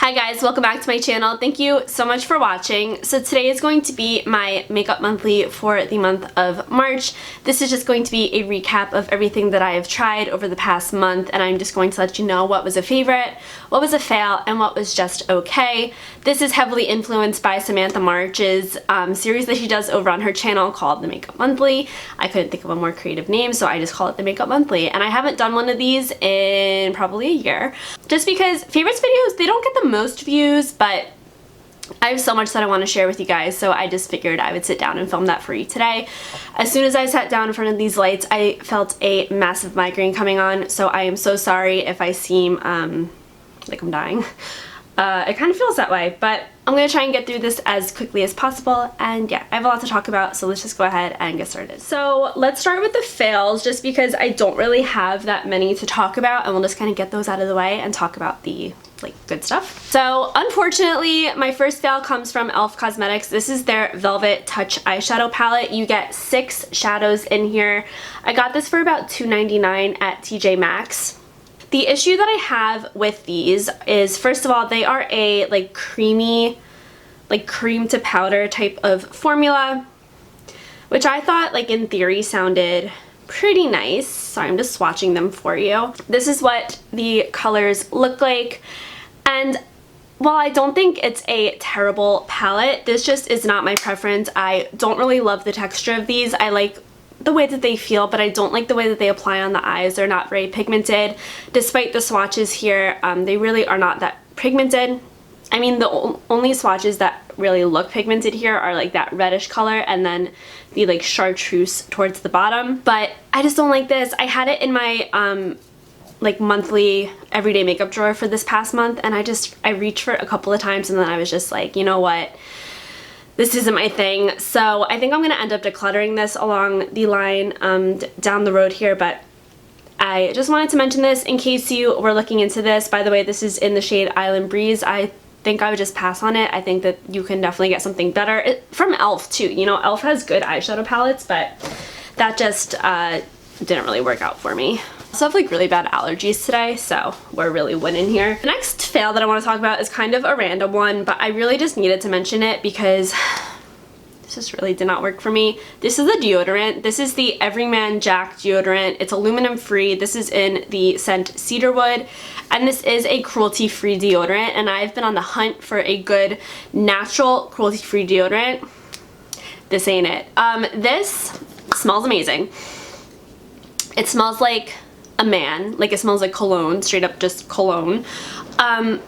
Hi guys, welcome back to my channel. Thank you so much for watching. So today is going to be my makeup monthly for the month of March. This is just going to be a recap of everything that I have tried over the past month, and I'm just going to let you know what was a favorite, what was a fail, and what was just okay. This is heavily influenced by Samantha March's series that she does over on her channel called The Makeup Monthly. I couldn't think of a more creative name, so I just call it The Makeup Monthly, and I haven't done one of these in probably a year. Just because favorites videos, they don't get the most views, but I have so much that I want to share with you guys, so I just figured I would sit down and film that for you today. As soon as I sat down in front of these lights, I felt a massive migraine coming on, so I am so sorry if I seem like I'm dying. It kind of feels that way, but I'm going to try and get through this as quickly as possible, and yeah, I have a lot to talk about, so let's just go ahead and get started. So let's start with the fails, just because I don't really have that many to talk about, and we'll just kind of get those out of the way and talk about the good stuff. So unfortunately, my first fail comes from e.l.f. Cosmetics. This is their Velvet Touch eyeshadow palette. You get 6 shadows in here. I got this for about $2.99 at TJ Maxx. The issue that I have with these is, first of all, they are a creamy, cream to powder type of formula, which I thought in theory sounded pretty nice. Sorry, I'm just swatching them for you. This is what the colors look like, and while I don't think it's a terrible palette, this just is not my preference. I don't really love the texture of these. I like the way that they feel, but I don't like the way that they apply on the eyes. They're not very pigmented. Despite the swatches here, they really are not that pigmented. I mean, the only swatches that really look pigmented here are that reddish color and then the chartreuse towards the bottom. But I just don't like this. I had it in my monthly everyday makeup drawer for this past month, and I reached for it a couple of times, and then I was just like, you know what? This isn't my thing. So I think I'm gonna end up decluttering this along the line down the road here, but I just wanted to mention this in case you were looking into this. By the way, this is in the shade Island Breeze. I think I would just pass on it. I think that you can definitely get something better. From e.l.f. too. You know, e.l.f. has good eyeshadow palettes, but that just didn't really work out for me. I also have really bad allergies today, so we're really winning here. The next fail that I want to talk about is kind of a random one, but I really just needed to mention it because this just really did not work for me. This is a deodorant. This is the Everyman Jack deodorant. It's aluminum free. This is in the scent Cedarwood, and this is a cruelty-free deodorant, and I've been on the hunt for a good natural cruelty-free deodorant. This ain't it. This smells amazing. It smells like a man, it smells like cologne, straight up just cologne. Gonna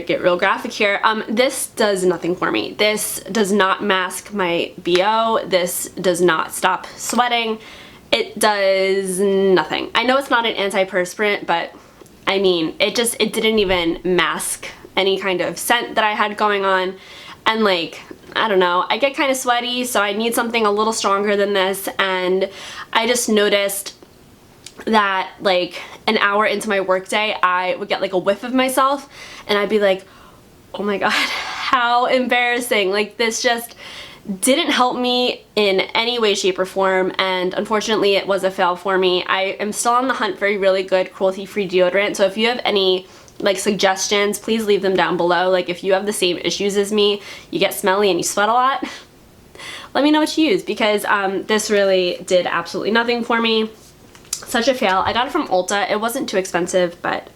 get real graphic here. This does nothing for me. This does not mask my BO. This does not stop sweating. It does nothing. I know it's not an antiperspirant, but I mean, it didn't even mask any kind of scent that I had going on, and I don't know, I get kind of sweaty, so I need something a little stronger than this, and I just noticed that an hour into my workday, I would get a whiff of myself, and I'd be like, oh my god, how embarrassing. This just didn't help me in any way, shape, or form, and unfortunately it was a fail for me. I am still on the hunt for a really good cruelty-free deodorant, so if you have any suggestions, please leave them down below. If you have the same issues as me, you get smelly and you sweat a lot, let me know what you use, because this really did absolutely nothing for me. Such a fail. I got it from Ulta. It wasn't too expensive, but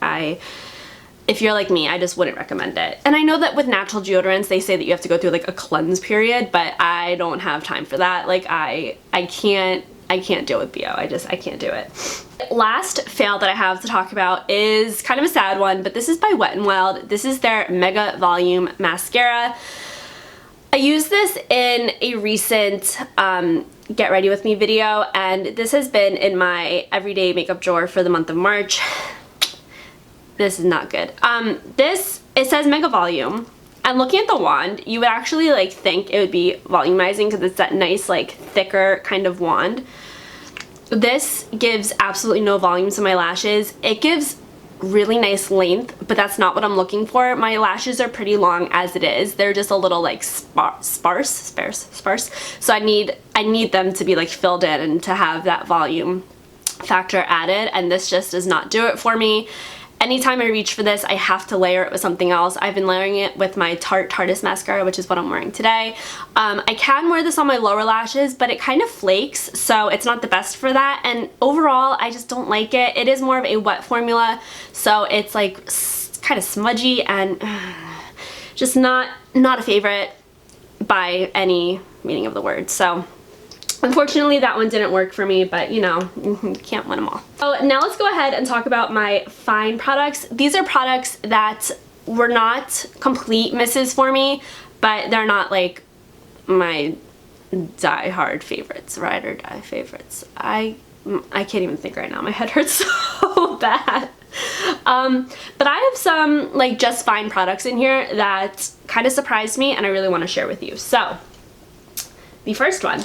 if you're like me, I just wouldn't recommend it. And I know that with natural deodorants, they say that you have to go through a cleanse period, but I don't have time for that. I can't deal with BO. I can't do it. Last fail that I have to talk about is kind of a sad one, but this is by Wet n Wild. This is their Megavolume mascara. I used this in a recent Get Ready With Me video, and this has been in my everyday makeup drawer for the month of March. This is not good. It says Megavolume, and looking at the wand, you would actually think it would be volumizing because it's that nice thicker kind of wand. This gives absolutely no volume to my lashes. It gives really nice length, but that's not what I'm looking for. My lashes are pretty long as it is. They're just a little sparse. So I need them to be filled in and to have that volume factor added, and this just does not do it for me. anytime I reach for this, I have to layer it with something else. I've been layering it with my Tarte's mascara, which is what I'm wearing today. I can wear this on my lower lashes, but it kind of flakes, so it's not the best for that. And overall, I just don't like it. It is more of a wet formula, so it's like kind of smudgy and just not a favorite by any meaning of the word. So unfortunately that one didn't work for me, but you know, you can't win them all. So now let's go ahead and talk about my fine products. These are products that were not complete misses for me, but they're not like my die-hard favorites, ride or die favorites. I can't even think right now. My head hurts so bad. But I have some like just fine products in here that kind of surprised me and I really want to share with you. So the first one,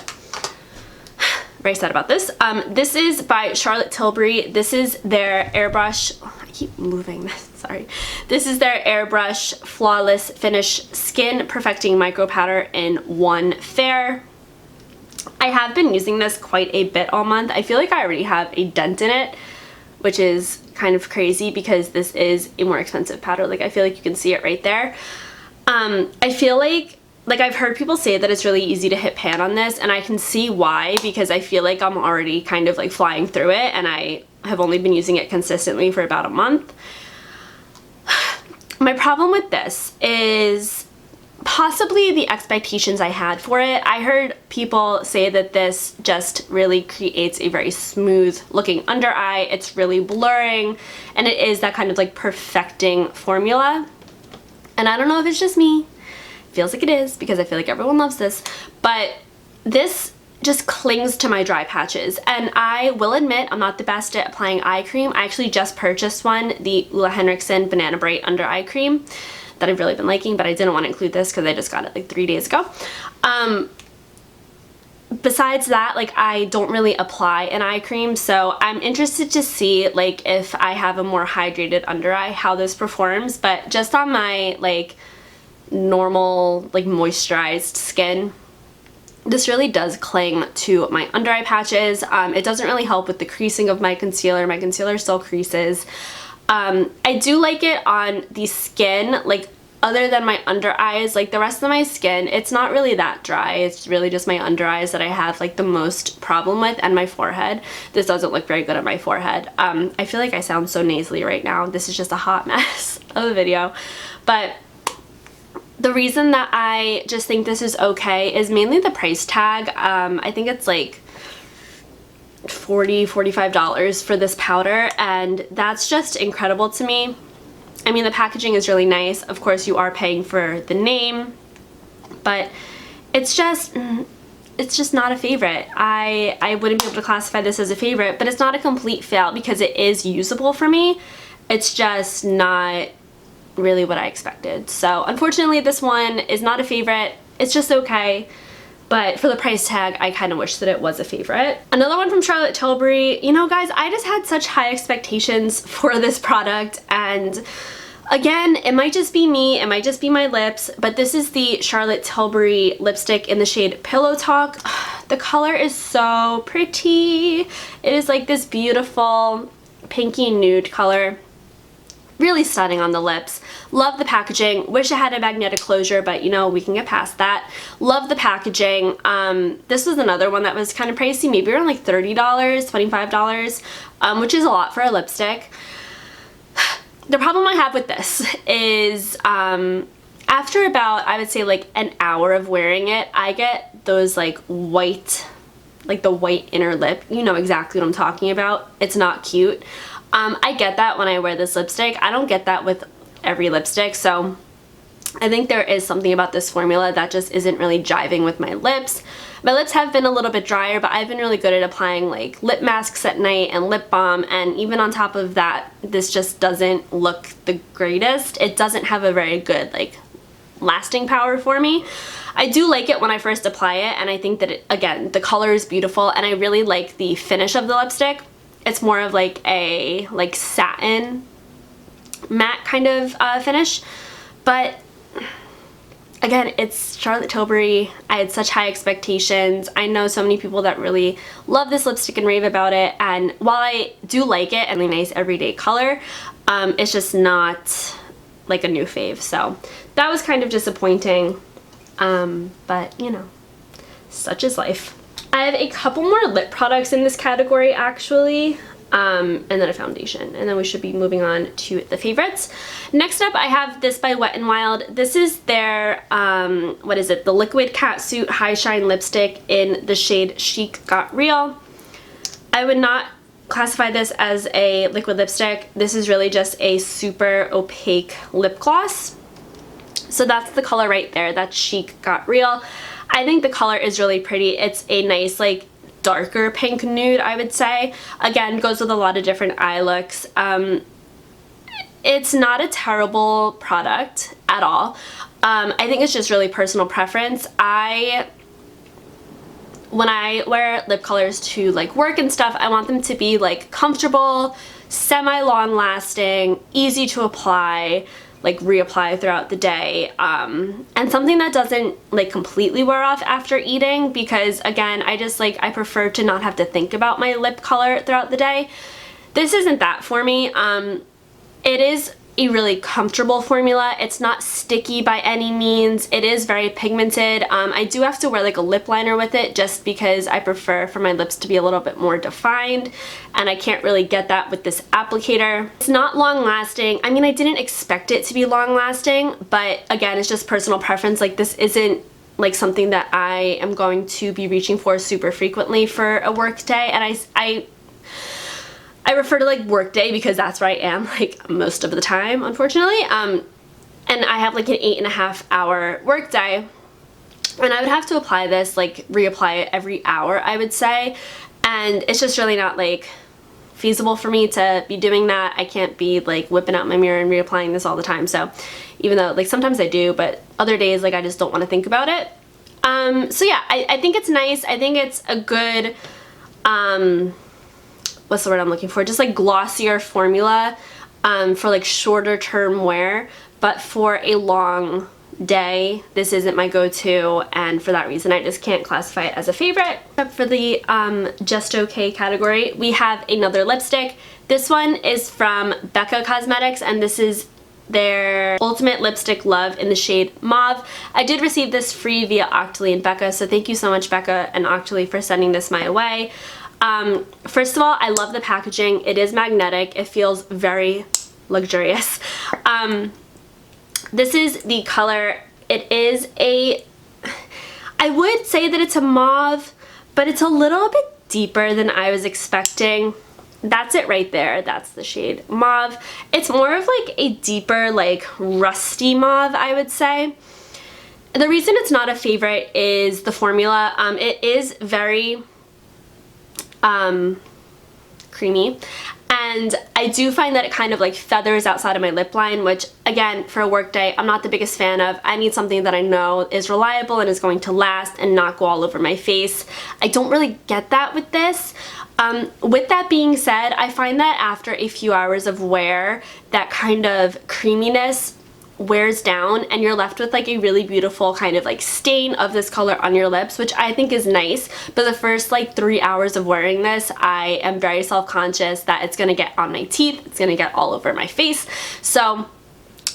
very sad about this. This is by Charlotte Tilbury. This is their Airbrush, oh, I keep moving this, sorry. This is their Airbrush Flawless Finish Skin Perfecting Micro Powder in 1 Fair. I have been using this quite a bit all month. I feel like I already have a dent in it, which is kind of crazy because this is a more expensive powder. Like I feel like you can see it right there. I feel like I've heard people say that it's really easy to hit pan on this, and I can see why, because I feel like I'm already kind of like flying through it and I have only been using it consistently for about a month. My problem with this is possibly the expectations I had for it. I heard people say that this just really creates a very smooth looking under eye. It's really blurring, and it is that kind of like perfecting formula. And I don't know if it's just me. Feels like it is because I feel like everyone loves this, but this just clings to my dry patches. And I will admit I'm not the best at applying eye cream. I actually just purchased one, the Ole Henriksen Banana Bright Under Eye Cream that I've really been liking, but I didn't want to include this because I just got it like 3 days ago. Besides that, like I don't really apply an eye cream, so I'm interested to see like if I have a more hydrated under eye, how this performs. But just on my like normal like moisturized skin, this really does cling to my under eye patches. It doesn't really help with the creasing of my concealer. My concealer still creases. I do like it on the skin, like other than my under eyes. Like the rest of my skin, it's not really that dry. It's really just my under eyes that I have like the most problem with, and my forehead. This doesn't look very good on my forehead. I feel like I sound so nasally right now. This is just a hot mess of a video, but the reason that I just think this is okay is mainly the price tag. I think it's like $45 for this powder, and that's just incredible to me. I mean, the packaging is really nice. Of course, you are paying for the name, but it's just not a favorite. I wouldn't be able to classify this as a favorite, but it's not a complete fail because it is usable for me. It's just not really what I expected. So unfortunately this one is not a favorite. It's just okay, but for the price tag I kind of wish that it was a favorite. Another one from Charlotte Tilbury. You know guys, I just had such high expectations for this product, and again, it might just be me, it might just be my lips, but this is the Charlotte Tilbury lipstick in the shade Pillow Talk. The color is so pretty. It is like this beautiful pinky nude color. Really stunning on the lips. Love the packaging. Wish it had a magnetic closure, but you know, we can get past that. Love the packaging. This was another one that was kind of pricey, maybe around like $30, $25, which is a lot for a lipstick. The problem I have with this is after about, I would say like an hour of wearing it, I get those like white, like the white inner lip. You know exactly what I'm talking about. It's not cute. I get that when I wear this lipstick. I don't get that with every lipstick, so I think there is something about this formula that just isn't really jiving with my lips. My lips have been a little bit drier, but I've been really good at applying like lip masks at night and lip balm, and even on top of that, this just doesn't look the greatest. It doesn't have a very good like lasting power for me. I do like it when I first apply it, and I think that again, the color is beautiful, and I really like the finish of the lipstick. It's more of like a satin matte kind of finish, but again, it's Charlotte Tilbury. I had such high expectations. I know so many people that really love this lipstick and rave about it, and while I do like it and a nice everyday color, it's just not like a new fave, so that was kind of disappointing, but you know, such is life. I have a couple more lip products in this category actually, and then a foundation, and then we should be moving on to the favorites. Next up, I have this by Wet n Wild. This is their, what is it, the Liquid Catsuit High Shine Lipstick in the shade Chic Got Real. I would not classify this as a liquid lipstick. This is really just a super opaque lip gloss. So that's the color right there. That's Chic Got Real. I think the color is really pretty. It's a nice, like, darker pink nude, I would say. Again, goes with a lot of different eye looks. It's not a terrible product at all. I think it's just really personal preference. When I wear lip colors to like work and stuff, I want them to be like comfortable, semi-long lasting, easy to apply, like reapply throughout the day, and something that doesn't like completely wear off after eating, because again, I prefer to not have to think about my lip color throughout the day. This isn't that for me. It is a really comfortable formula. It's not sticky by any means. It is very pigmented. I do have to wear like a lip liner with it just because I prefer for my lips to be a little bit more defined, and I can't really get that with this applicator. It's not long lasting. I mean, I didn't expect it to be long lasting, but again, it's just personal preference. Like, this isn't like something that I am going to be reaching for super frequently for a work day, and I refer to like work day because that's where I am like most of the time, unfortunately. And I have like an 8.5 hour work day, and I would have to apply this, like reapply it every hour, I would say. And it's just really not like feasible for me to be doing that. I can't be like whipping out my mirror and reapplying this all the time. So even though like sometimes I do, but other days like I just don't want to think about it. So yeah, I think it's nice. I think it's a good, what's the word I'm looking for? Just like glossier formula for like shorter term wear, but for a long day, this isn't my go-to, and for that reason I just can't classify it as a favorite. Up for the just okay category, we have another lipstick. This one is from Becca Cosmetics, and this is their Ultimate Lipstick Love in the shade Mauve. I did receive this free via Octoly and Becca, so thank you so much, Becca and Octoly, for sending this my way. First of all, I love the packaging. It is magnetic. It feels very luxurious. This is the color. It is I would say that it's a mauve, but it's a little bit deeper than I was expecting. That's it right there. That's the shade Mauve. It's more of like a deeper, like rusty mauve, I would say. The reason it's not a favorite is the formula. It is very creamy, and I do find that it kind of like feathers outside of my lip line, which again, for a work day, I'm not the biggest fan of. I need something that I know is reliable and is going to last and not go all over my face. I don't really get that with this. With that being said, I find that after a few hours of wear, that kind of creaminess wears down and you're left with like a really beautiful kind of like stain of this color on your lips, which I think is nice. But the first like 3 hours of wearing this, I am very self-conscious that it's gonna get on my teeth, it's gonna get all over my face. So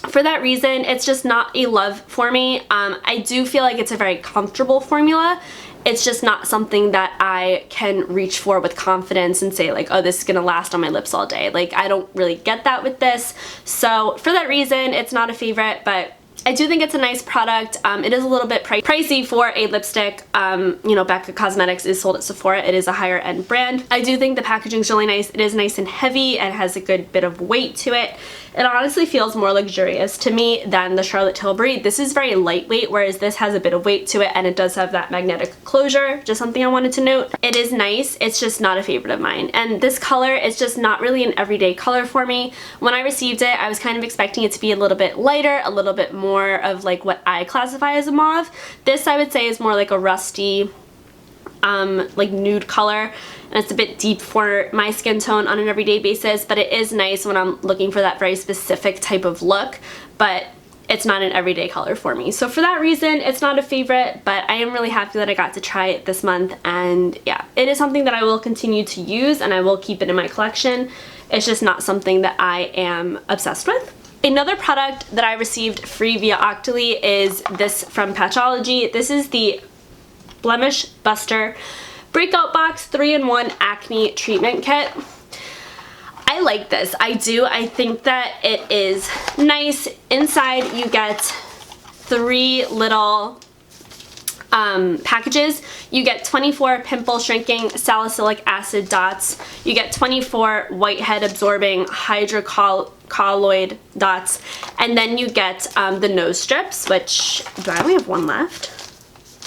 for that reason, it's just not a love for me. I do feel like it's a very comfortable formula. It's just not something that I can reach for with confidence and say like, oh, this is gonna last on my lips all day. Like, I don't really get that with this. So for that reason, it's not a favorite, but I do think it's a nice product. It is a little bit pricey for a lipstick. You know, Becca Cosmetics is sold at Sephora. It is a higher end brand. I do think the packaging is really nice. It is nice and heavy and has a good bit of weight to it. It honestly feels more luxurious to me than the Charlotte Tilbury. This is very lightweight, whereas this has a bit of weight to it, and it does have that magnetic closure, just something I wanted to note. It is nice, it's just not a favorite of mine. And this color is just not really an everyday color for me. When I received it, I was kind of expecting it to be a little bit lighter, a little bit more of like what I classify as a mauve. This I would say is more like a rusty, like nude color, and it's a bit deep for my skin tone on an everyday basis, but it is nice when I'm looking for that very specific type of look. But it's not an everyday color for me. So for that reason, it's not a favorite, but I am really happy that I got to try it this month, and yeah, it is something that I will continue to use and I will keep it in my collection. It's just not something that I am obsessed with. Another product that I received free via Octoly is this from Patchology. This is the Blemish Buster Breakout Box 3-in-1 Acne Treatment Kit. I like this. I do. I think that it is nice. Inside you get 3 little packages. You get 24 pimple shrinking salicylic acid dots. You get 24 whitehead absorbing hydrocolloid dots. And then you get the nose strips, which, do I only have one left?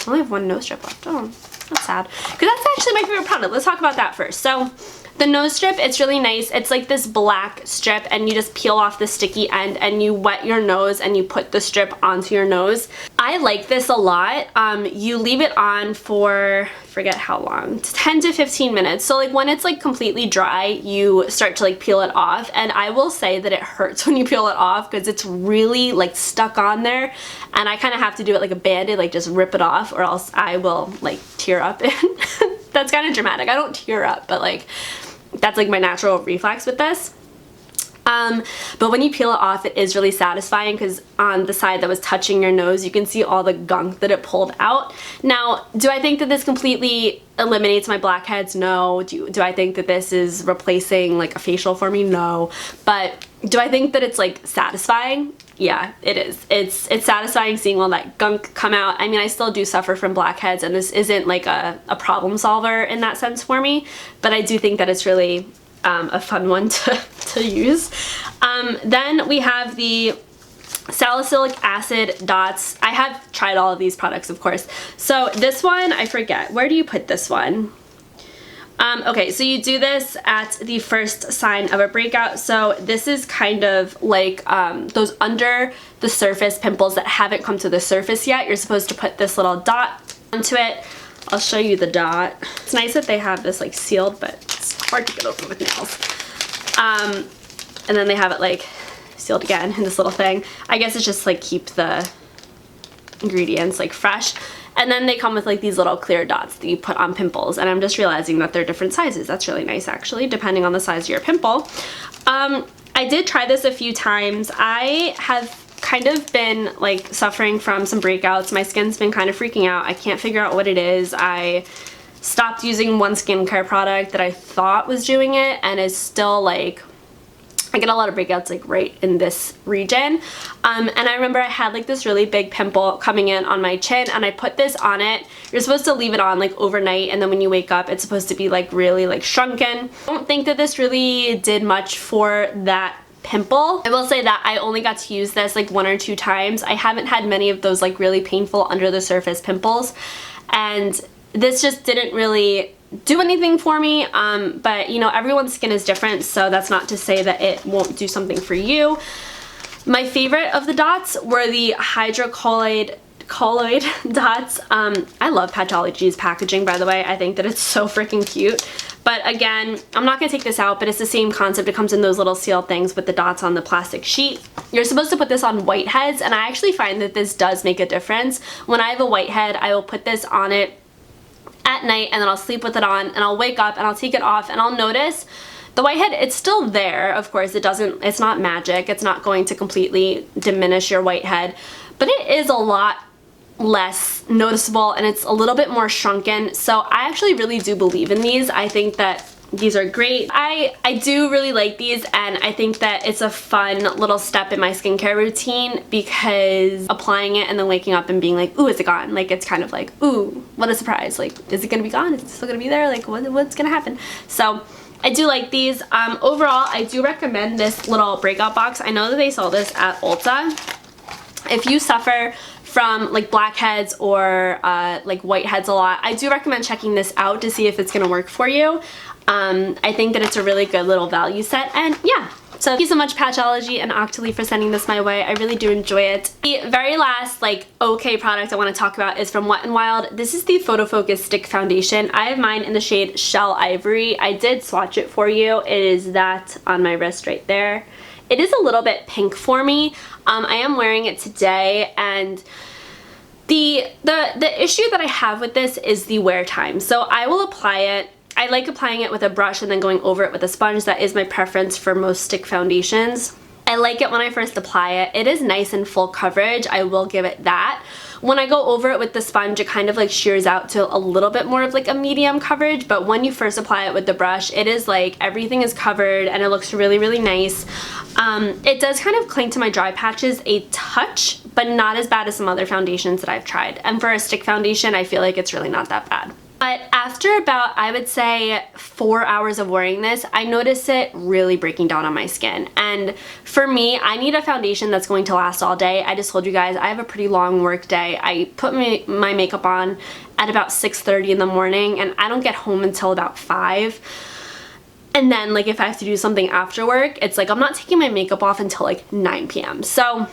I only have one nose strip left. Oh, that's sad. Because that's actually my favorite product. Let's talk about that first. So the nose strip, it's really nice. It's like this black strip, and you just peel off the sticky end and you wet your nose and you put the strip onto your nose. I like this a lot. You leave it on for, forget how long, 10 to 15 minutes. So like when it's like completely dry, you start to like peel it off, and I will say that it hurts when you peel it off because it's really like stuck on there, and I kind of have to do it like a band-aid, like just rip it off, or else I will like tear up. That's kind of dramatic. I don't tear up, but like that's like my natural reflex with this. But when you peel it off, it is really satisfying because on the side that was touching your nose, you can see all the gunk that it pulled out. Now, do I think that this completely eliminates my blackheads? No. Do I think that this is replacing like a facial for me? No. But do I think that it's like satisfying? Yeah, it is. It's satisfying seeing all that gunk come out. I mean, I still do suffer from blackheads, and this isn't like a problem solver in that sense for me, but I do think that it's really a fun one to use. Then we have the salicylic acid dots. I have tried all of these products, of course. So this one, I forget. Where do you put this one? Okay, so you do this at the first sign of a breakout. So this is kind of like those under the surface pimples that haven't come to the surface yet. You're supposed to put this little dot onto it. I'll show you the dot. It's nice that they have this like sealed, but it's hard to get open with nails. And then they have it like sealed again in this little thing. I guess it's just like keep the ingredients like fresh. And then they come with like these little clear dots that you put on pimples, and I'm just realizing that they're different sizes. That's really nice actually, depending on the size of your pimple. I did try this a few times. I have kind of been like suffering from some breakouts. My skin's been kind of freaking out. I can't figure out what it is. I stopped using one skincare product that I thought was doing it, and is still like, I get a lot of breakouts like right in this region. And I remember I had like this really big pimple coming in on my chin, and I put this on it. You're supposed to leave it on like overnight, and then when you wake up, it's supposed to be like really like shrunken. I don't think that this really did much for that pimple. I will say that I only got to use this like 1 or 2 times. I haven't had many of those like really painful under the surface pimples, and this just didn't really do anything for me, but you know, everyone's skin is different, so that's not to say that it won't do something for you. My favorite of the dots were the hydrocolloid dots. I love Patchology's packaging, by the way. I think that it's so freaking cute. But again, I'm not gonna take this out, but it's the same concept. It comes in those little sealed things with the dots on the plastic sheet. You're supposed to put this on whiteheads, and I actually find that this does make a difference. When I have a whitehead, I will put this on it at night, and then I'll sleep with it on, and I'll wake up and I'll take it off, and I'll notice the whitehead, it's still there. Of course, it's not magic. It's not going to completely diminish your whitehead, but it is a lot less noticeable, and it's a little bit more shrunken. So I actually really do believe in these. I think that these are great. I do really like these, and I think that it's a fun little step in my skincare routine, because applying it and then waking up and being like, ooh, is it gone? Like, it's kind of like, ooh, what a surprise. Like, is it gonna be gone? Is it still gonna be there? Like, what's gonna happen? So I do like these. Overall, I do recommend this little breakout box. I know that they sell this at Ulta. If you suffer from like blackheads or like whiteheads a lot, I do recommend checking this out to see if it's gonna work for you. I think that it's a really good little value set, and yeah. So thank you so much, Patchology and Octoly, for sending this my way. I really do enjoy it. The very last like okay product I want to talk about is from Wet n Wild. This is the Photofocus Stick Foundation. I have mine in the shade Shell Ivory. I did swatch it for you. It is that on my wrist right there. It is a little bit pink for me. I am wearing it today, and the issue that I have with this is the wear time. So I will apply it. I like applying it with a brush and then going over it with a sponge. That is my preference for most stick foundations. I like it when I first apply it. It is nice and full coverage, I will give it that. When I go over it with the sponge, it kind of like shears out to a little bit more of like a medium coverage, but when you first apply it with the brush, it is like everything is covered and it looks really, really nice. It does kind of cling to my dry patches a touch, but not as bad as some other foundations that I've tried. And for a stick foundation, I feel like it's really not that bad. But after about, I would say, 4 hours of wearing this, I notice it really breaking down on my skin. And for me, I need a foundation that's going to last all day. I just told you guys, I have a pretty long work day. I put my makeup on at about 6:30 in the morning, and I don't get home until about 5. And then, like, if I have to do something after work, it's like I'm not taking my makeup off until like 9 p.m. So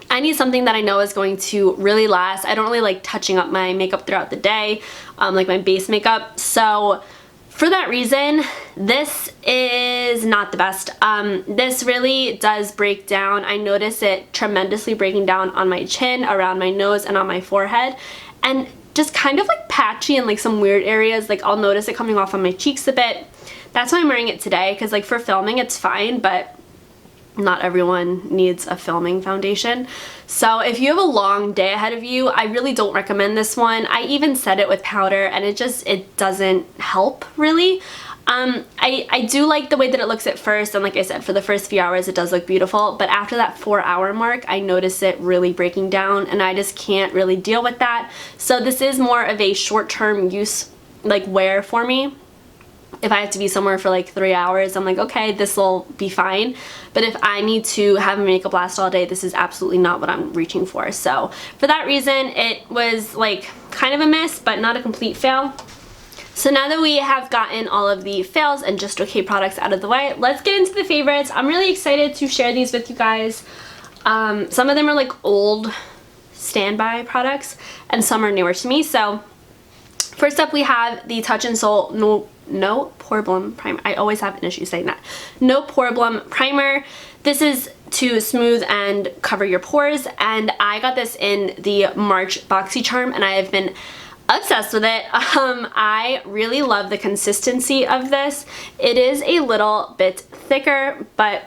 I need something that I know is going to really last. I don't really like touching up my makeup throughout the day, like my base makeup. So for that reason, this is not the best. This really does break down. I notice it tremendously breaking down on my chin, around my nose, and on my forehead. And just kind of like patchy in like some weird areas. Like I'll notice it coming off on my cheeks a bit. That's why I'm wearing it today, because like for filming it's fine, but not everyone needs a filming foundation. So if you have a long day ahead of you, I really don't recommend this one. I even set it with powder and it doesn't help really. I do like the way that it looks at first, and like I said, for the first few hours it does look beautiful, but after that 4-hour mark I notice it really breaking down and I just can't really deal with that. So this is more of a short-term use, like wear for me. If I have to be somewhere for like 3 hours, I'm like, okay, this will be fine. But if I need to have my makeup last all day, this is absolutely not what I'm reaching for. So for that reason, it was like kind of a miss, but not a complete fail. So now that we have gotten all of the fails and just okay products out of the way, let's get into the favorites. I'm really excited to share these with you guys. Some of them are like old standby products and some are newer to me. So first up we have the Touch in Sol No Poreblem Primer. I always have an issue saying that. No Poreblem Primer. This is to smooth and cover your pores, and I got this in the March BoxyCharm and I have been obsessed with it. I really love the consistency of this. It is a little bit thicker, but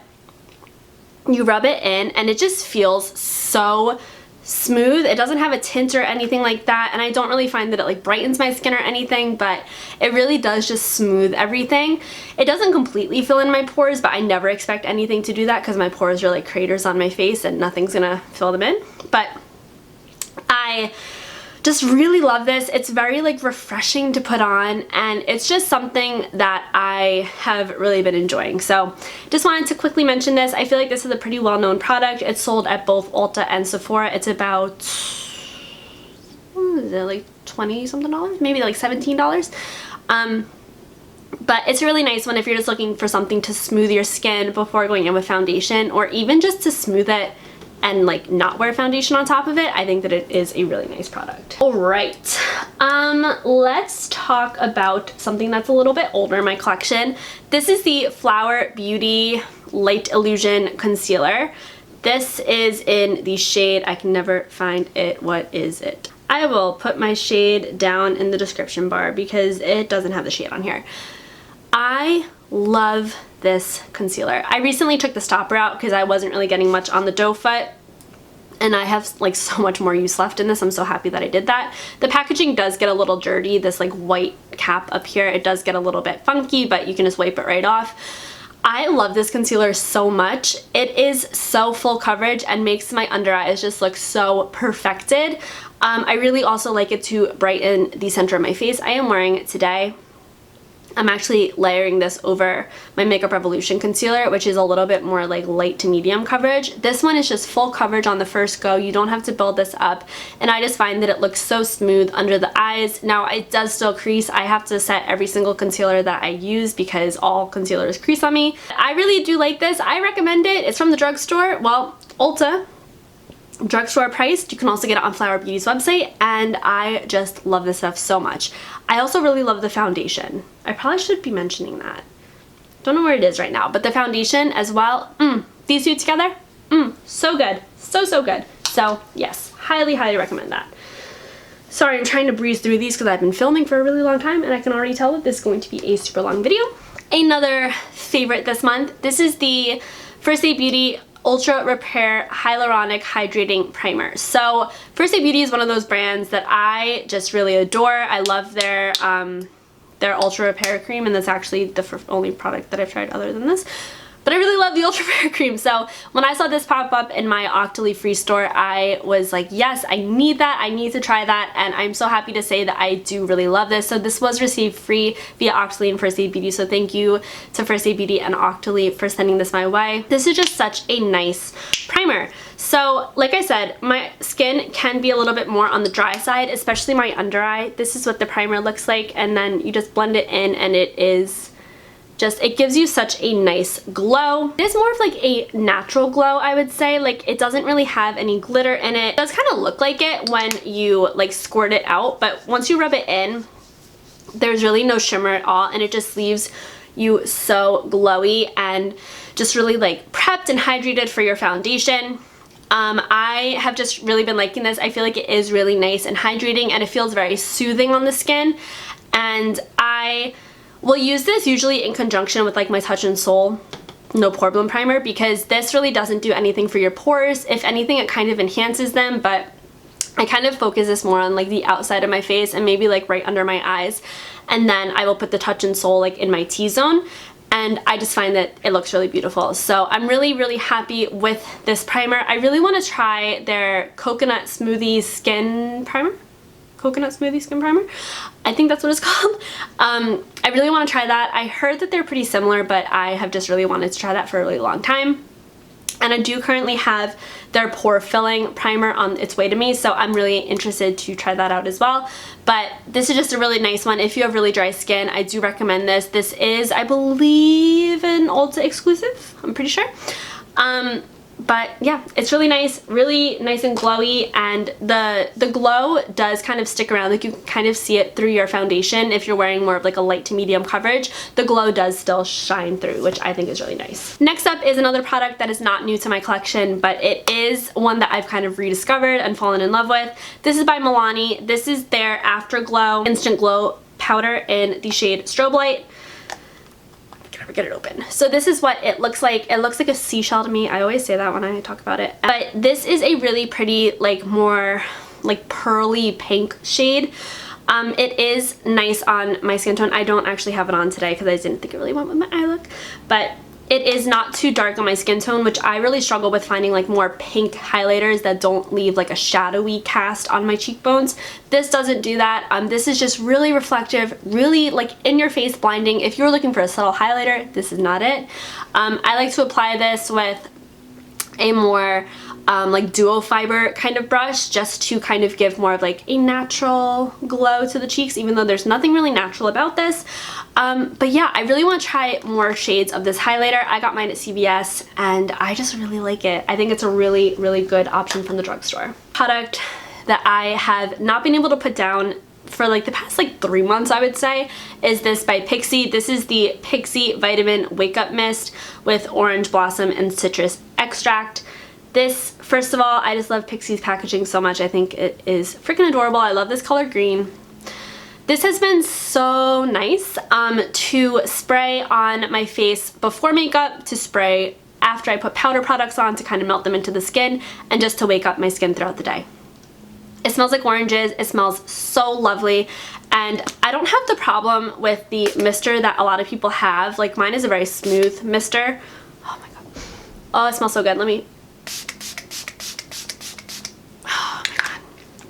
you rub it in and it just feels so smooth. It doesn't have a tint or anything like that, and I don't really find that it like brightens my skin or anything, but it really does just smooth everything. It doesn't completely fill in my pores, but I never expect anything to do that because my pores are like craters on my face and nothing's gonna fill them in. But I just really love this. It's very like refreshing to put on, and it's just something that I have really been enjoying. So just wanted to quickly mention this. I feel like this is a pretty well-known product. It's sold at both Ulta and Sephora. It's about, what is it, like 20 something dollars, maybe like $17. But it's a really nice one if you're just looking for something to smooth your skin before going in with foundation, or even just to smooth it and like not wear foundation on top of it. I think that it is a really nice product. All right, let's talk about something that's a little bit older in my collection. This is the Flower Beauty Light Illusion Concealer. This is in the shade, I can never find it. What is it? I will put my shade down in the description bar because it doesn't have the shade on here. I love this concealer. I recently took the stopper out because I wasn't really getting much on the doe foot, and I have like so much more use left in this. I'm so happy that I did that. The packaging does get a little dirty. This like white cap up here, it does get a little bit funky, but you can just wipe it right off. I love this concealer so much. It is so full coverage and makes my under eyes just look so perfected. I really also like it to brighten the center of my face. I am wearing it today. I'm actually layering this over my Makeup Revolution concealer, which is a little bit more like light to medium coverage. This one is just full coverage on the first go. You don't have to build this up, and I just find that it looks so smooth under the eyes. Now it does still crease. I have to set every single concealer that I use because all concealers crease on me. I really do like this. I recommend it. It's from the drugstore. Well, Ulta. Drugstore priced. You can also get it on Flower Beauty's website, and I just love this stuff so much. I also really love the foundation. I probably should be mentioning that. Don't know where it is right now, but the foundation as well, these two together, so good. So good. So yes, highly recommend that. Sorry, I'm trying to breeze through these because I've been filming for a really long time and I can already tell that this is going to be a super long video. Another favorite this month, this is the First Aid Beauty Ultra Repair Hyaluronic Hydrating Primer. So First Aid Beauty is one of those brands that I just really adore. I love their Ultra Repair Cream, and that's actually the only product that I've tried other than this. But I really love the Ultra Repair Cream, so when I saw this pop up in my Octoly free store, I was like, yes, I need that, I need to try that, and I'm so happy to say that I do really love this. So this was received free via Octoly and First Aid Beauty, so thank you to First Aid Beauty and Octoly for sending this my way. This is just such a nice primer. So like I said, my skin can be a little bit more on the dry side, especially my under eye. This is what the primer looks like, and then you just blend it in and it is just, it gives you such a nice glow. It is more of like a natural glow, I would say. Like, it doesn't really have any glitter in it. It does kind of look like it when you like squirt it out, but once you rub it in, there's really no shimmer at all, and it just leaves you so glowy and just really like prepped and hydrated for your foundation. I have just really been liking this. I feel like it is really nice and hydrating, and it feels very soothing on the skin, and I will use this usually in conjunction with like my Touch in Sol No Poreblem primer, because this really doesn't do anything for your pores. If anything, it kind of enhances them, but I kind of focus this more on like the outside of my face and maybe like right under my eyes, and then I will put the Touch in Sol like in my T-zone, and I just find that it looks really beautiful. So I'm really happy with this primer. I really want to try their Coconut Smoothie Skin Primer. Coconut Smoothie Skin Primer, I think that's what it's called. I really want to try that. I heard that they're pretty similar, but I have just really wanted to try that for a really long time. And I do currently have their Pore Filling Primer on its way to me, so I'm really interested to try that out as well. But this is just a really nice one. If you have really dry skin, I do recommend this. This is, I believe, an Ulta exclusive, I'm pretty sure. But yeah, it's really nice and glowy, and the glow does kind of stick around. Like, you can kind of see it through your foundation. If you're wearing more of like a light to medium coverage, the glow does still shine through, which I think is really nice. Next up is another product that is not new to my collection, but it is one that I've kind of rediscovered and fallen in love with. This is by Milani. This is their Afterglow Instant Glow Powder in the shade Strobe Light. Get it open. So this is what it looks like. It looks like a seashell to me. I always say that when I talk about it. But this is a really pretty, like, more like pearly pink shade. It is nice on my skin tone. I don't actually have it on today because I didn't think it really went with my eye look. But it is not too dark on my skin tone, which I really struggle with finding like more pink highlighters that don't leave like a shadowy cast on my cheekbones. This doesn't do that. This is just really reflective, really like in your face blinding. If you're looking for a subtle highlighter, this is not it. I like to apply this with a more like duo fiber kind of brush, just to kind of give more of like a natural glow to the cheeks, even though there's nothing really natural about this. But yeah, I really want to try more shades of this highlighter. I got mine at CVS and I just really like it. I think it's a really good option from the drugstore. Product that I have not been able to put down for like the past like 3 months, I would say, is this by Pixi. This is the Pixi Vitamin Wake Up Mist with orange blossom and citrus extract. This, first of all, I just love Pixi's packaging so much. I think it is freaking adorable. I love this color green. This has been so nice to spray on my face before makeup, to spray after I put powder products on to kind of melt them into the skin, and just to wake up my skin throughout the day. It smells like oranges. It smells so lovely, and I don't have the problem with the mister that a lot of people have. Like, mine is a very smooth mister. Oh my god. Oh, it smells so good. Let me... Oh my god.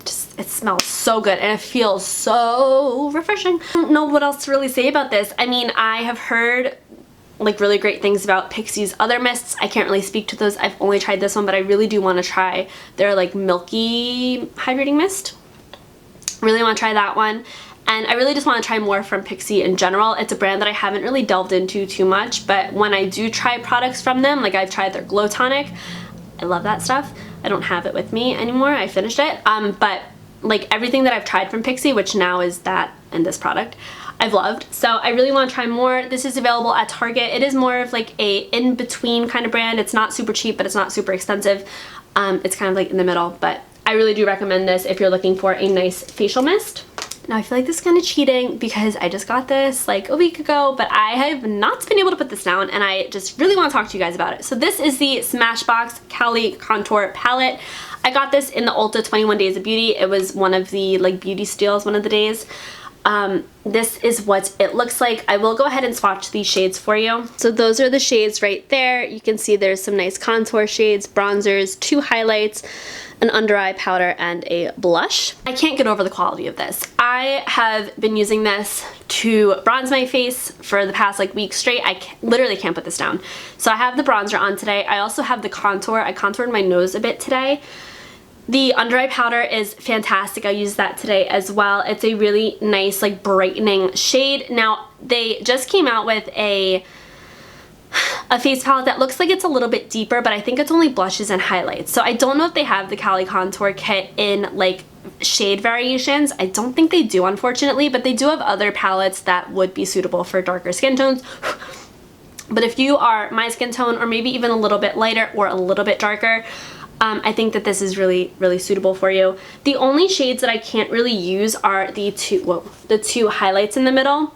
Just, it smells so good and it feels so refreshing. I don't know what else to really say about this. I mean, I have heard like really great things about Pixi's other mists. I can't really speak to those. I've only tried this one, but I really do want to try their like milky hydrating mist. Really want to try that one. And I really just want to try more from Pixi in general. It's a brand that I haven't really delved into too much, but when I do try products from them, like I've tried their Glow Tonic, I love that stuff. I don't have it with me anymore. I finished it. But like everything that I've tried from Pixi, which now is that and this product, I've loved. So I really want to try more. This is available at Target. It is more of like a in-between kind of brand. It's not super cheap, but it's not super expensive. It's kind of like in the middle, but I really do recommend this if you're looking for a nice facial mist. Now I feel like this is kind of cheating because I just got this like a week ago, but I have not been able to put this down and I just really want to talk to you guys about it. So this is the Smashbox Cali Contour Palette. I got this in the Ulta 21 Days of Beauty. It was one of the like beauty steals one of the days. This is what it looks like. I will go ahead and swatch these shades for you. So those are the shades right there. You can see there's some nice contour shades, bronzers, 2 highlights, an under eye powder, and a blush. I can't get over the quality of this. I have been using this to bronze my face for the past like week straight. Literally can't put this down. So I have the bronzer on today. I also have the contour. I contoured my nose a bit today. The under eye powder is fantastic. I used that today as well. It's a really nice like brightening shade. Now they just came out with a face palette that looks like it's a little bit deeper, but I think it's only blushes and highlights. So I don't know if they have the Cali Contour Kit in like shade variations. I don't think they do, unfortunately, but they do have other palettes that would be suitable for darker skin tones. But if you are my skin tone or maybe even a little bit lighter or a little bit darker, I think that this is really, really suitable for you. The only shades that I can't really use are the two highlights in the middle.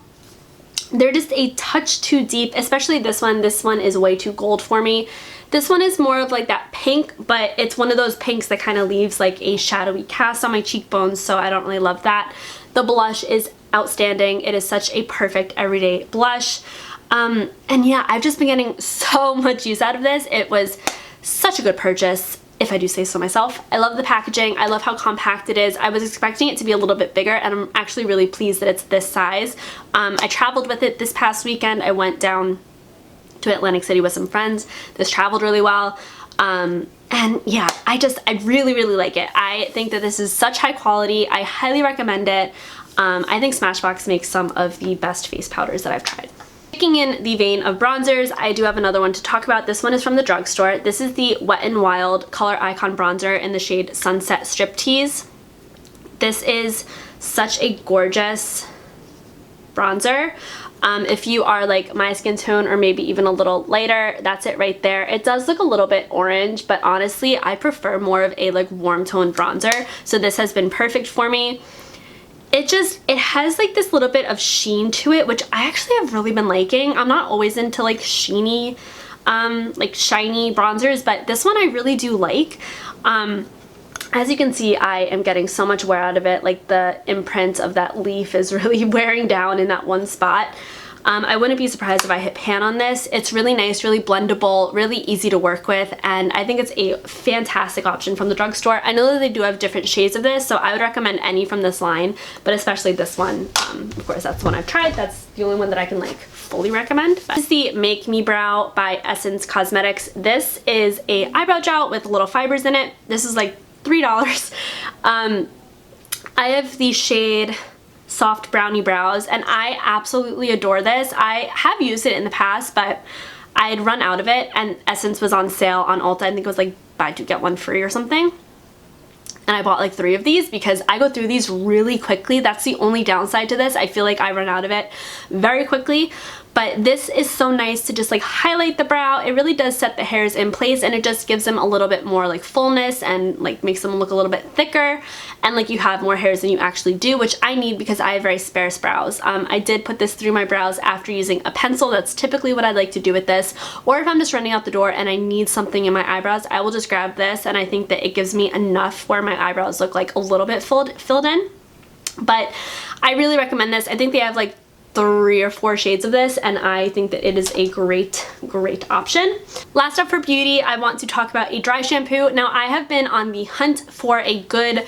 They're just a touch too deep, especially this one. This one is way too gold for me. This one is more of like that pink, but it's one of those pinks that kind of leaves like a shadowy cast on my cheekbones, so I don't really love that. The blush is outstanding. It is such a perfect everyday blush. And yeah, I've just been getting so much use out of this. It was such a good purchase, if I do say so myself. I love the packaging. I love how compact it is. I was expecting it to be a little bit bigger, and I'm actually really pleased that it's this size. I traveled with it this past weekend. I went down to Atlantic City with some friends. This traveled really well. And yeah, I really, really like it. I think that this is such high quality. I highly recommend it. I think Smashbox makes some of the best face powders that I've tried. Sticking in the vein of bronzers, I do have another one to talk about. This one is from the drugstore. This is the Wet n Wild Color Icon Bronzer in the shade Sunset Striptease. This is such a gorgeous bronzer. If you are like my skin tone or maybe even a little lighter, that's it right there. It does look a little bit orange, but honestly, I prefer more of a like warm tone bronzer. So this has been perfect for me. It has like this little bit of sheen to it, which I actually have really been liking. I'm not always into like sheeny, like shiny bronzers, but this one I really do like. As you can see, I am getting so much wear out of it. Like the imprint of that leaf is really wearing down in that one spot. I wouldn't be surprised if I hit pan on this. It's really nice, really blendable, really easy to work with, and I think it's a fantastic option from the drugstore. I know that they do have different shades of this, so I would recommend any from this line, but especially this one. Of course, that's the one I've tried. That's the only one that I can like fully recommend. This is the Make Me Brow by Essence Cosmetics. This is a eyebrow gel with little fibers in it. This is like $3. I have the shade Soft Brownie Brows, and I absolutely adore this. I have used it in the past, but I had run out of it, and Essence was on sale on Ulta. I think it was like buy two get one free or something. And I bought like 3 of these because I go through these really quickly. That's the only downside to this. I feel like I run out of it very quickly. But this is so nice to just like highlight the brow. It really does set the hairs in place, and it just gives them a little bit more like fullness and like makes them look a little bit thicker, and like you have more hairs than you actually do, which I need because I have very sparse brows. I did put this through my brows after using a pencil. That's typically what I like to do with this. Or if I'm just running out the door and I need something in my eyebrows, I will just grab this, and I think that it gives me enough where my eyebrows look like a little bit filled in. But I really recommend this. I think they have like 3 or 4 shades of this, and I think that it is a great option. Last up for beauty, I want to talk about a dry shampoo. Now, I have been on the hunt for a good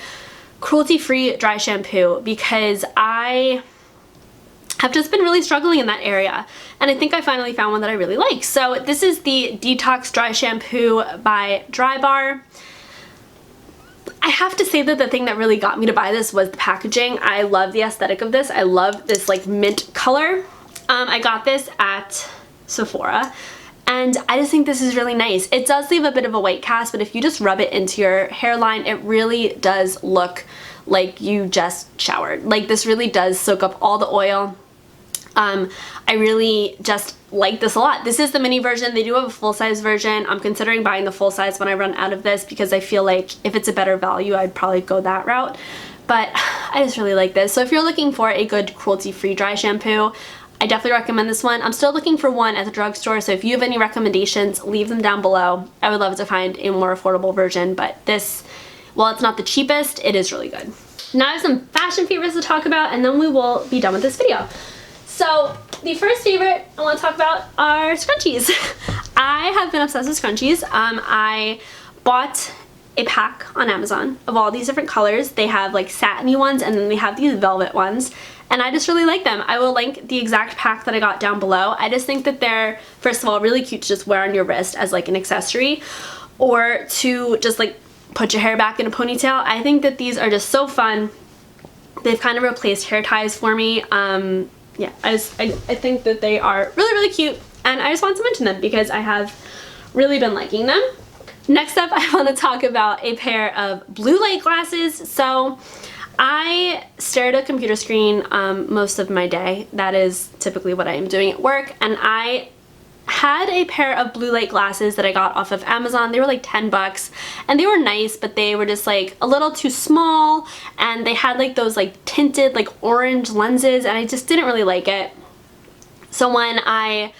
cruelty-free dry shampoo because I have just been really struggling in that area, and I think I finally found one that I really like. So this is the Detox Dry Shampoo by Drybar. I have to say that the thing that really got me to buy this was the packaging. I love the aesthetic of this. I love this like mint color. I got this at Sephora, and I just think this is really nice. It does leave a bit of a white cast, but if you just rub it into your hairline, it really does look like you just showered. Like this really does soak up all the oil. I really just like this a lot. This is the mini version. They do have a full-size version. I'm considering buying the full size when I run out of this because I feel like if it's a better value, I'd probably go that route. But I just really like this. So if you're looking for a good cruelty-free dry shampoo, I definitely recommend this one. I'm still looking for one at the drugstore, so if you have any recommendations, leave them down below. I would love to find a more affordable version, but this, while it's not the cheapest, it is really good. Now I have some fashion favorites to talk about, and then we will be done with this video. So the first favorite I want to talk about are scrunchies. I have been obsessed with scrunchies. I bought a pack on Amazon of all these different colors. They have like satiny ones, and then they have these velvet ones, and I just really like them. I will link the exact pack that I got down below. I just think that they're, first of all, really cute to just wear on your wrist as like an accessory, or to just like put your hair back in a ponytail. I think that these are just so fun. They've kind of replaced hair ties for me. Yeah, I think that they are really, really cute, and I just want to mention them because I have really been liking them. Next up, I want to talk about a pair of blue light glasses. So I stare at a computer screen most of my day. That is typically what I am doing at work, and I had a pair of blue light glasses that I got off of Amazon. They were like 10 bucks, and they were nice, but they were just like a little too small, and they had like those like tinted like orange lenses, and I just didn't really like it. So when I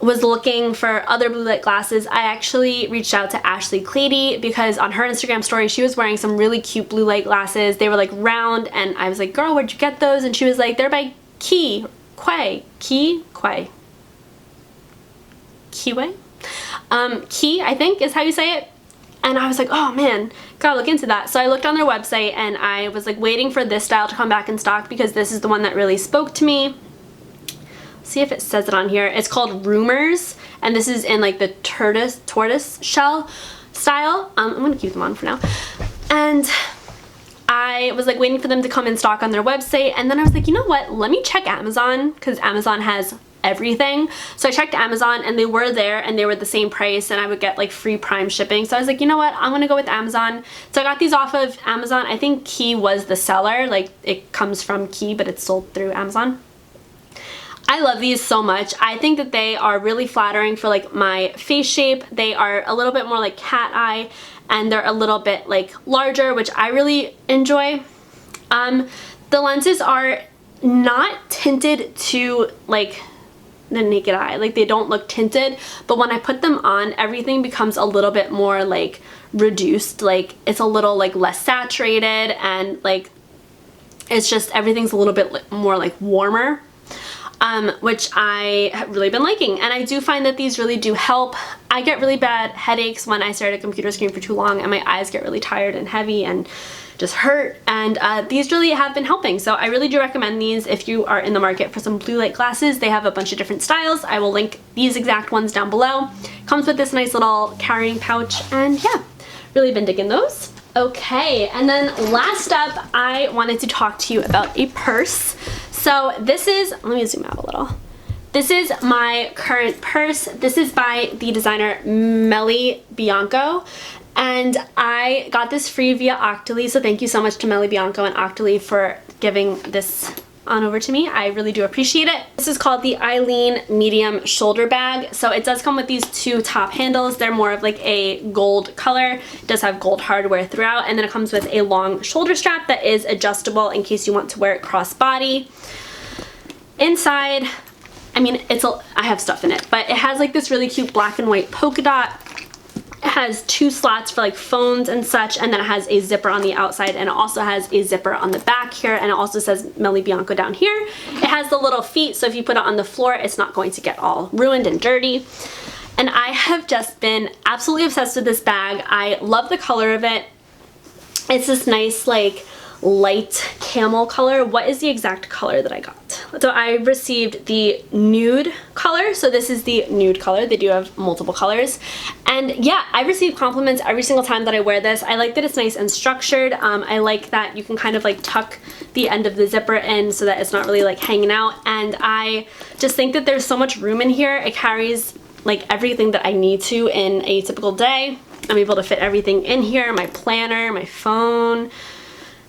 was looking for other blue light glasses, I actually reached out to Ashley Clady because on her Instagram story she was wearing some really cute blue light glasses. They were like round, and I was like, girl, where'd you get those? And she was like, they're by Kiway. Key, I think is how you say it. And I was like, oh man, gotta look into that. So I looked on their website, and I was like waiting for this style to come back in stock because this is the one that really spoke to me. See if it says it on here. It's called Rumors, and this is in like the tortoise shell style. I'm gonna keep them on for now. And I was like waiting for them to come in stock on their website, and then I was like, you know what, let me check Amazon, because Amazon has everything. So I checked Amazon, and they were there, and they were the same price, and I would get like free Prime shipping. So I was like, you know what, I'm gonna go with Amazon. So I got these off of Amazon. I think Key was the seller, like it comes from Key, but it's sold through Amazon. I love these so much. I think that they are really flattering for like my face shape. They are a little bit more like cat eye, and they're a little bit like larger, which I really enjoy. The lenses are not tinted to like the naked eye, like they don't look tinted, but when I put them on, everything becomes a little bit more like reduced, like it's a little like less saturated, and like it's just everything's a little bit more like warmer, which I have really been liking. And I do find that these really do help. I get really bad headaches when I stare at a computer screen for too long, and my eyes get really tired and heavy and just hurt, and these really have been helping. So I really do recommend these if you are in the market for some blue light glasses. They have a bunch of different styles. I will link these exact ones down below. Comes with this nice little carrying pouch, and yeah, really been digging those. Okay, and then last up, I wanted to talk to you about a purse. So this is, let me zoom out a little. This is my current purse. This is by the designer Melly Bianco, and I got this free via Octoly, so thank you so much to Melly Bianco and Octoly for giving this on over to me. I really do appreciate it. This is called the Eileen Medium Shoulder Bag. So it does come with these two top handles. They're more of like a gold color. It does have gold hardware throughout, and then it comes with a long shoulder strap that is adjustable in case you want to wear it crossbody. Inside, I mean, I have stuff in it, but it has like this really cute black and white polka dot. It has two slots for like phones and such, and then it has a zipper on the outside, and it also has a zipper on the back here, and it also says Melly Bianco down here. It has the little feet, so if you put it on the floor, it's not going to get all ruined and dirty. And I have just been absolutely obsessed with this bag. I love the color of it. It's this nice like light camel color. What is the exact color that I got? So I received the nude color. So this is the nude color. They do have multiple colors. And yeah, I receive compliments every single time that I wear this. I like that it's nice and structured. I like that you can kind of like tuck the end of the zipper in so that it's not really like hanging out. And I just think that there's so much room in here. It carries like everything that I need to in a typical day. I'm able to fit everything in here, my planner, my phone,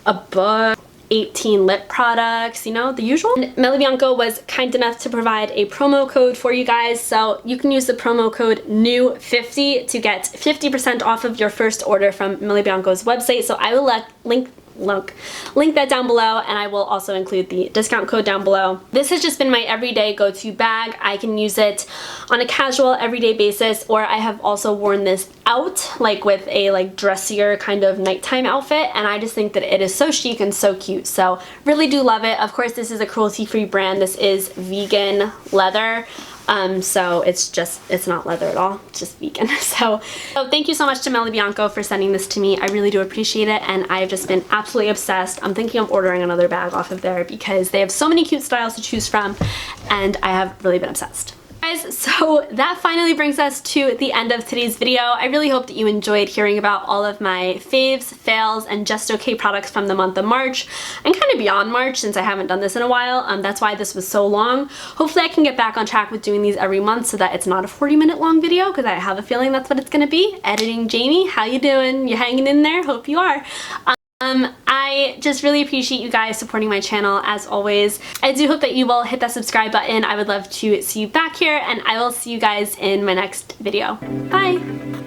a book. 18 lip products, you know, the usual. And Melly Bianco was kind enough to provide a promo code for you guys, so you can use the promo code NEW50 to get 50% off of your first order from Melly Bianco's website. So I will link that down below, and I will also include the discount code down below. This has just been my everyday go-to bag. I can use it on a casual everyday basis, or I have also worn this out like with a dressier kind of nighttime outfit, and I just think that it is so chic and so cute, so really do love it. Of course, this is a cruelty-free brand. This is vegan leather. So it's not leather at all, it's just vegan. So thank you so much to Melly Bianco for sending this to me. I really do appreciate it, and I've just been absolutely obsessed. I'm thinking of ordering another bag off of there because they have so many cute styles to choose from, and I have really been obsessed. Guys, so that finally brings us to the end of today's video. I really hope that you enjoyed hearing about all of my faves, fails, and just okay products from the month of March, and kind of beyond March since I haven't done this in a while. That's why this was so long. Hopefully I can get back on track with doing these every month so that it's not a 40-minute long video, because I have a feeling that's what it's gonna be. Editing Jamie, how you doing? You hanging in there? Hope you are. I just really appreciate you guys supporting my channel as always. I do hope that you will hit that subscribe button. I would love to see you back here, and I will see you guys in my next video. Bye!